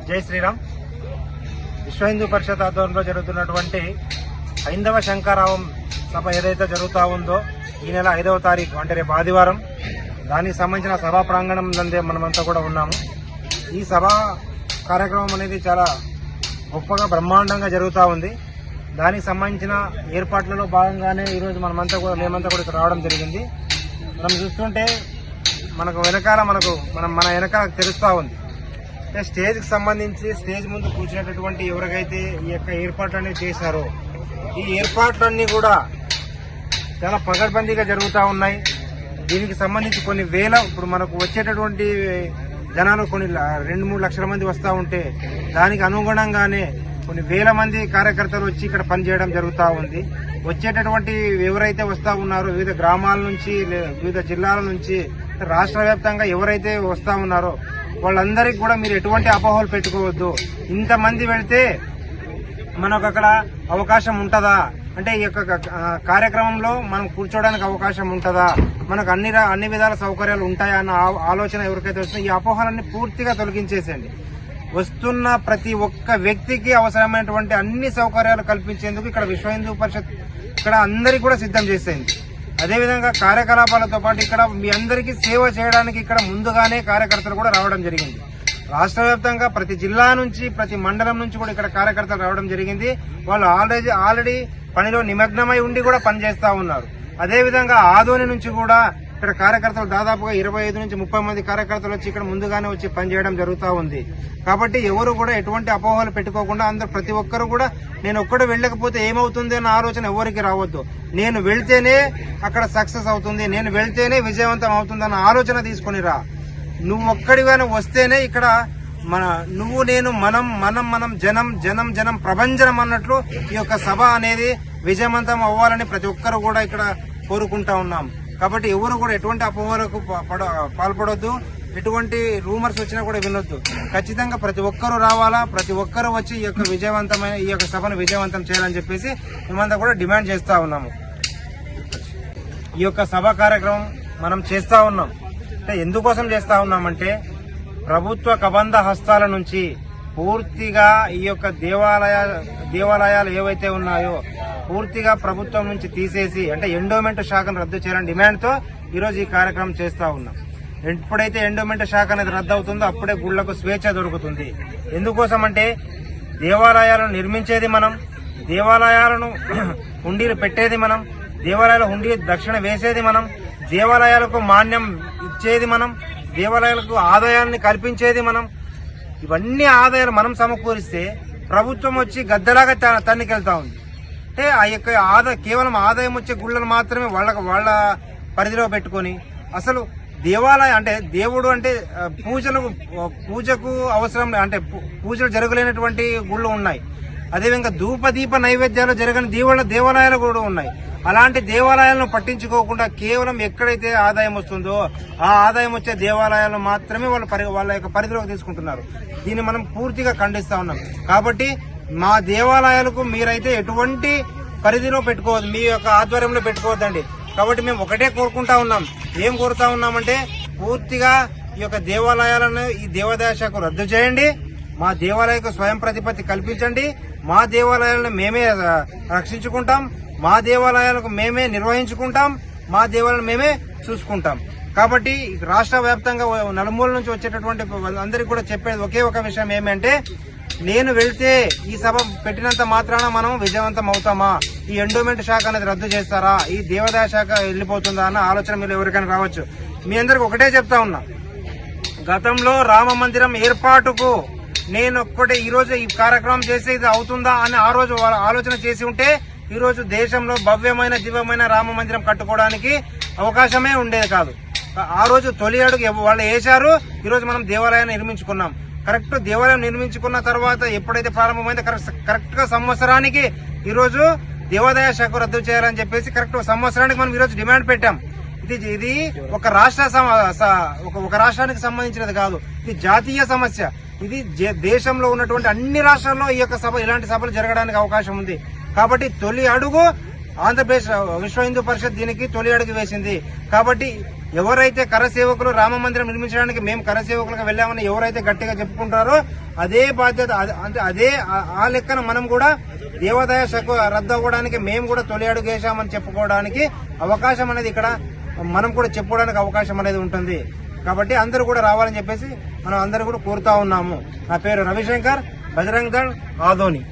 జై శ్రీరామ్. విశ్వ హిందూ పరిషత్ ఆధ్వర్యంలో జరుగుతున్నటువంటి హైందవ శంకరావం సభ ఏదైతే జరుగుతూ ఉందో ఈ నెల 5వ తారీఖు అంటే రేపు ఆదివారం, దానికి సంబంధించిన సభా ప్రాంగణం నందే మనమంతా కూడా ఉన్నాము. ఈ సభా కార్యక్రమం అనేది చాలా గొప్పగా బ్రహ్మాండంగా జరుగుతూ ఉంది. దానికి సంబంధించిన ఏర్పాట్లలో భాగంగానే ఈరోజు మేమంతా కూడా ఇక్కడ రావడం జరిగింది. మనం చూస్తుంటే మనకు వెనకాల మన వెనకాల తెలుస్తూ ఉంది. స్టేజ్కి సంబంధించి స్టేజ్ ముందు కూర్చునేటటువంటి ఎవరికైతే ఈ యొక్క ఏర్పాట్లన్నీ చేశారో ఈ ఏర్పాట్లన్నీ కూడా చాలా పకడ్బందీగా జరుగుతూ ఉన్నాయి. దీనికి సంబంధించి కొన్ని వేల ఇప్పుడు మనకు వచ్చేటటువంటి జనాలు కొన్ని 2-3 లక్షల మంది వస్తూ ఉంటే దానికి అనుగుణంగానే కొన్ని వేల మంది కార్యకర్తలు వచ్చి ఇక్కడ పనిచేయడం జరుగుతూ ఉంది. వచ్చేటటువంటి ఎవరైతే వస్తూ ఉన్నారో వివిధ గ్రామాల నుంచి వివిధ జిల్లాల నుంచి రాష్ట్ర వ్యాప్తంగా ఎవరైతే వస్తూ ఉన్నారో వాళ్ళందరికీ కూడా మీరు ఎటువంటి అపోహలు పెట్టుకోవద్దు. ఇంతమంది వెళితే మనకు అక్కడ అవకాశం ఉంటుందా, అంటే ఈ యొక్క కార్యక్రమంలో మనం కూర్చోవడానికి అవకాశం ఉంటుందా, మనకు అన్ని విధాల సౌకర్యాలు ఉంటాయా అన్న ఆలోచన ఎవరికైతే వస్తుందో ఈ అపోహలన్నీ పూర్తిగా తొలగించేసేయండి. వస్తున్న ప్రతి ఒక్క వ్యక్తికి అవసరమైనటువంటి అన్ని సౌకర్యాలు కల్పించేందుకు ఇక్కడ విశ్వ హిందూ పరిషత్ ఇక్కడ అందరికీ కూడా సిద్ధం చేసేయండి. అదేవిధంగా కార్యకలాపాలతో పాటు ఇక్కడ మీ అందరికీ సేవ చేయడానికి ఇక్కడ ముందుగానే కార్యకర్తలు కూడా రావడం జరిగింది. రాష్ట్ర వ్యాప్తంగా ప్రతి జిల్లా నుంచి ప్రతి మండలం నుంచి కూడా ఇక్కడ కార్యకర్తలు రావడం జరిగింది. వాళ్ళు ఆల్రెడీ పనిలో నిమగ్నమై ఉండి కూడా పనిచేస్తా ఉన్నారు. అదేవిధంగా ఆదోని నుంచి కూడా ఇక్కడ కార్యకర్తలు దాదాపుగా 25 నుంచి 30 మంది కార్యకర్తలు వచ్చి ఇక్కడ ముందుగానే వచ్చి పనిచేయడం జరుగుతూ ఉంది. కాబట్టి ఎవరు కూడా ఎటువంటి అపోహలు పెట్టుకోకుండా అందరూ ప్రతి ఒక్కరు కూడా నేను ఒక్కడు వెళ్ళకపోతే ఏమవుతుంది అన్న ఆలోచన ఎవరికి రావద్దు. నేను వెళ్తేనే అక్కడ సక్సెస్ అవుతుంది, నేను వెళ్తేనే విజయవంతం అవుతుంది అన్న ఆలోచన తీసుకుని రా. నువ్వు ఒక్కడిగానే వస్తేనే ఇక్కడ నువ్వు నేను మనం జనం ప్రభంజనం అన్నట్లు ఈ యొక్క సభ అనేది విజయవంతం అవ్వాలని ప్రతి ఒక్కరు కూడా ఇక్కడ కోరుకుంటా ఉన్నాం. కాబట్టి ఎవరు కూడా ఎటువంటి అపోహలకు పాల్పడొద్దు, ఎటువంటి రూమర్స్ వచ్చినా కూడా వినొద్దు. ఖచ్చితంగా ప్రతి ఒక్కరూ రావాలా, ప్రతి ఒక్కరూ వచ్చి ఈ యొక్క సభను విజయవంతం చేయాలని చెప్పేసి మేమంతా కూడా డిమాండ్ చేస్తా ఉన్నాము. ఈ యొక్క సభ కార్యక్రమం మనం చేస్తా ఉన్నాం అంటే ఎందుకోసం చేస్తా ఉన్నామంటే ప్రభుత్వ కబంధ హస్తాల నుంచి పూర్తిగా ఈ యొక్క దేవాలయాలు ఏవైతే ఉన్నాయో పూర్తిగా ప్రభుత్వం నుంచి తీసేసి అంటే ఎండోమెంట్ శాఖను రద్దు చేయాలని డిమాండ్తో ఈరోజు ఈ కార్యక్రమం చేస్తా ఉన్నాం. ఎప్పుడైతే ఎండోమెంట్ శాఖ అనేది రద్దు అవుతుందో అప్పుడే గుళ్లకు స్వేచ్ఛ దొరుకుతుంది. ఎందుకోసం అంటే దేవాలయాలను నిర్మించేది మనం, దేవాలయాలను హుండీలు పెట్టేది మనం, దేవాలయాల హుండీ దక్షిణ వేసేది మనం, దేవాలయాలకు మాన్యం ఇచ్చేది మనం, దేవాలయాలకు ఆదాయాన్ని కల్పించేది మనం. ఇవన్నీ ఆదాయాలు మనం సమకూరిస్తే ప్రభుత్వం వచ్చి గద్దలాగా తన్నికెళ్తా ఉంది. అంటే ఆ యొక్క కేవలం ఆదాయం వచ్చే గుళ్ళను మాత్రమే వాళ్ళ పరిధిలో పెట్టుకొని అసలు దేవాలయం అంటే దేవుడు అంటే పూజకు అవసరం అంటే పూజలు జరగలేనటువంటి గుళ్ళు ఉన్నాయి. అదేవిధంగా ధూపదీప నైవేద్యాలు జరగని దేవాలయాలు కూడా ఉన్నాయి. అలాంటి దేవాలయాలను పట్టించుకోకుండా కేవలం ఎక్కడైతే ఆదాయం వస్తుందో ఆ ఆదాయం వచ్చే దేవాలయాలను మాత్రమే వాళ్ళ యొక్క పరిధిలోకి తీసుకుంటున్నారు. దీన్ని మనం పూర్తిగా ఖండిస్తా ఉన్నాం. కాబట్టి మా దేవాలయాలకు మీరైతే ఎటువంటి పరిధిలో పెట్టుకోవద్దు, మీ యొక్క ఆధ్వర్యంలో పెట్టుకోవద్దండి. కాబట్టి మేము ఒకటే కోరుకుంటా ఉన్నాం. ఏం కోరుతా ఉన్నామంటే పూర్తిగా ఈ యొక్క దేవాలయాలను ఈ దేవాదాయ శాఖ రద్దు చేయండి, మా దేవాలయకు స్వయం ప్రతిపత్తి కల్పించండి, మా దేవాలయాలను మేమే రక్షించుకుంటాం, మా దేవాలయాలకు మేమే నిర్వహించుకుంటాం, మా దేవాలయాలను మేమే చూసుకుంటాం. కాబట్టి రాష్ట్ర వ్యాప్తంగా నలుమూల నుంచి వచ్చేటటువంటి అందరికీ కూడా చెప్పేది ఒకే ఒక విషయం ఏమంటే నేను వెళ్తే ఈ సభ పెట్టినంత మాత్రాన మనం విజయవంతం అవుతామా, ఈ ఎండోమెంట్ శాఖ అనేది రద్దు చేస్తారా, ఈ దేవాదాయ శాఖ వెళ్ళిపోతుందా అన్న ఆలోచన మీరు ఎవరికైనా రావచ్చు. మీ అందరికి ఒకటే చెప్తా ఉన్నా, గతంలో రామ మందిరం ఏర్పాటుకు నేను ఒక్కటే ఈరోజు ఈ కార్యక్రమం చేసి ఇది అవుతుందా అని ఆ రోజు ఆలోచన చేసి ఉంటే ఈరోజు దేశంలో భవ్యమైన దివ్యమైన రామ మందిరం కట్టుకోవడానికి అవకాశమే ఉండేది కాదు. ఆ రోజు తొలి అడుగు వాళ్ళు వేశారు, ఈరోజు మనం దేవాలయాన్ని నిర్మించుకున్నాం. కరెక్ట్ దేవాలయం నిర్మించుకున్న తర్వాత ఎప్పుడైతే ప్రారంభమైందో కరెక్ట్ గా సంవత్సరానికి ఈరోజు దేవాదాయ శాఖ రద్దు చేయాలని చెప్పేసి కరెక్ట్ సంవత్సరానికి మనం ఈరోజు డిమాండ్ పెట్టాం. ఇది ఒక రాష్ట్రానికి సంబంధించినది కాదు, ఇది జాతీయ సమస్య. ఇది దేశంలో ఉన్నటువంటి అన్ని రాష్ట్రాల్లో ఈ యొక్క ఇలాంటి సభలు జరగడానికి అవకాశం ఉంది. కాబట్టి తొలి అడుగు ఆంధ్రప్రదేశ్ విశ్వ హిందూ పరిషత్ దీనికి తొలి అడుగు వేసింది. కాబట్టి ఎవరైతే కరసేవకులు రామ మందిరం నిర్మించడానికి మేము కరసేవకులుగా వెళ్ళామని ఎవరైతే గట్టిగా చెప్పుకుంటారో అదే బాధ్యత అదే ఆ లెక్కన మనం కూడా దేవాదాయ శాఖ రద్దు అవ్వడానికి మేము కూడా తొలి అడుగు వేశామని చెప్పుకోవడానికి అవకాశం అనేది ఇక్కడ మనం కూడా చెప్పుకోవడానికి అవకాశం అనేది ఉంటుంది. కాబట్టి అందరూ కూడా రావాలని చెప్పేసి మనం అందరూ కూడా కోరుతా ఉన్నాము. నా పేరు రవిశంకర్, బజరంగ్ దళ్, ఆదోని.